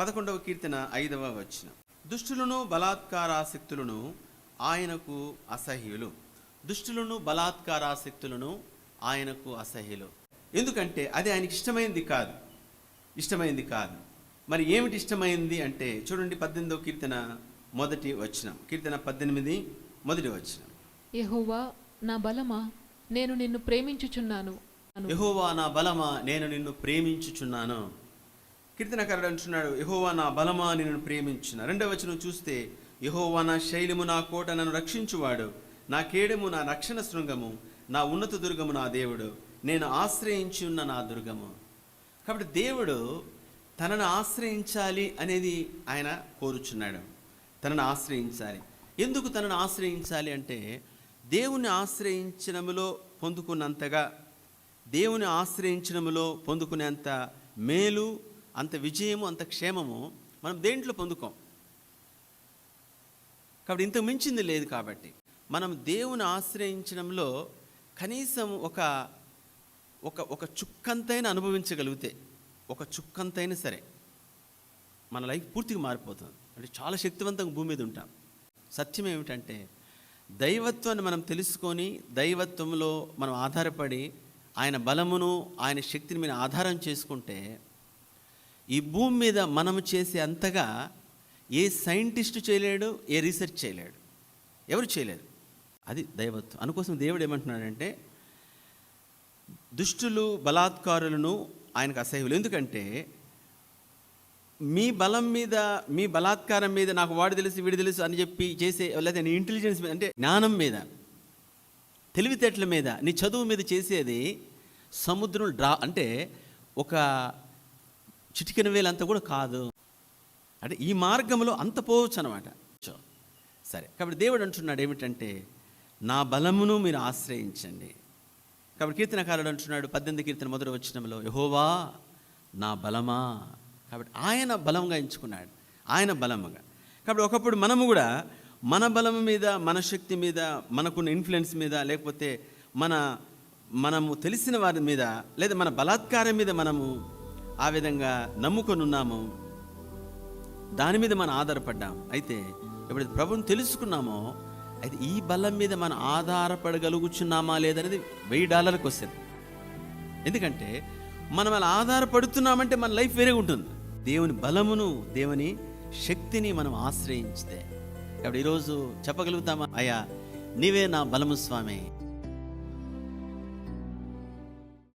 11వ కీర్తన 5వ వచనం. దుష్టులను బలాత్కారాసక్తులను ఆయనకు అసహ్యులు. దుష్టులను బలాత్కారాసక్తులను ఆయనకు అసహ్యులు. ఎందుకంటే అది ఆయనకి ఇష్టమైంది కాదు. మరి ఏమిటి ఇష్టమైంది అంటే చూడండి, 18వ కీర్తన 1వ వచనం. కీర్తన 18 1వ వచనం. యెహోవా నా బలమా, నేను నిన్ను ప్రేమించుచున్నాను. యెహోవా నా బలమా, నేను నిన్ను ప్రేమించుచున్నాను. కీర్తనకారుడు అంటున్నాడు, యెహోవా నా బలమా, నిన్ను ప్రేమించున్నా. 2వ వచనం చూస్తే, యెహోవా నా శైలము, నా కోట, నన్ను రక్షించువాడు, నా కేడము, నా రక్షణ శృంగము, నా ఉన్నత దుర్గము, నా దేవుడు, నేను ఆశ్రయించి ఉన్న నా దుర్గము. కాబట్టి దేవుడు తనను ఆశ్రయించాలి అనేది ఆయన కోరుచున్నాడు. తనను ఆశ్రయించాలి. ఎందుకు తనను ఆశ్రయించాలి అంటే, దేవుని ఆశ్రయించడములో పొందుకున్నంతగా, దేవుని ఆశ్రయించడములో పొందుకునేంత మేలు, అంత విజయము, అంత క్షేమము మనం దేంట్లో పొందుకోం. కాబట్టి ఇంతకు మించింది లేదు. కాబట్టి మనం దేవుని ఆశ్రయించడంలో కనీసం ఒక చుక్కంతైనా అనుభవించగలిగితే, ఒక చుక్కంతైనా సరే మన లైఫ్ పూర్తిగా మారిపోతుంది. అంటే చాలా శక్తివంతంగా భూమి మీద ఉంటాం. సత్యం ఏమిటంటే, దైవత్వాన్ని మనం తెలుసుకొని దైవత్వంలో మనం ఆధారపడి ఆయన బలమును, ఆయన శక్తిని మీద ఆధారం చేసుకుంటే, ఈ భూమి మీద మనము చేసే అంతగా ఏ సైంటిస్టు చేయలేడు, ఏ రీసెర్చ్ చేయలేడు, ఎవరు చేయలేరు. అది దైవత్వం. అందుకోసం దేవుడు ఏమంటున్నాడంటే, దుష్టులు బలాత్కారులను ఆయనకు అసహ్యులు. ఎందుకంటే మీ బలం మీద, మీ బలాత్కారం మీద, నాకు వాడు తెలుసు వీడు తెలుసు అని చెప్పి చేసే, లేదా నీ ఇంటెలిజెన్స్ మీద, అంటే జ్ఞానం మీద, తెలివితేటల మీద, నీ చదువు మీద చేసేది సముద్రం అంటే ఒక చిటికెన వేలంతా కూడా కాదు. అంటే ఈ మార్గంలో అంత పోవచ్చు అనమాట. సరే, కాబట్టి దేవుడు అంటున్నాడు ఏమిటంటే, నా బలమును మీరు ఆశ్రయించండి. కాబట్టి కీర్తనకారుడు అంటున్నాడు 18 కీర్తన 1వ వచనంలో, యెహోవా నా బలమా. కాబట్టి ఆయన బలంగా ఎంచుకున్నాడు, ఆయన బలముగా. కాబట్టి ఒకప్పుడు మనము కూడా మన బలం మీద, మన శక్తి మీద, మనకున్న ఇన్ఫ్లుయెన్స్ మీద, లేకపోతే మనము తెలిసిన వారి మీద, లేదా మన బలాత్కారం మీద మనము ఆ విధంగా నమ్ముకొని ఉన్నాము. దాని మీద మనం ఆధారపడ్డాం. అయితే ఎప్పుడైతే ప్రభువుని తెలుసుకున్నామో, అయితే ఈ బలం మీద మనం ఆధారపడగలుగుచున్నామా లేదనేది $1000 క్వశ్చన్. ఎందుకంటే మనం అలా ఆధారపడుతున్నామంటే మన లైఫ్ వేరే ఉంటుంది. దేవుని బలమును, దేవుని శక్తిని మనం ఆశ్రయించితే. కాబట్టి ఈరోజు చెప్పగలుగుతామా, అయ్యా నీవే నా బలము స్వామి.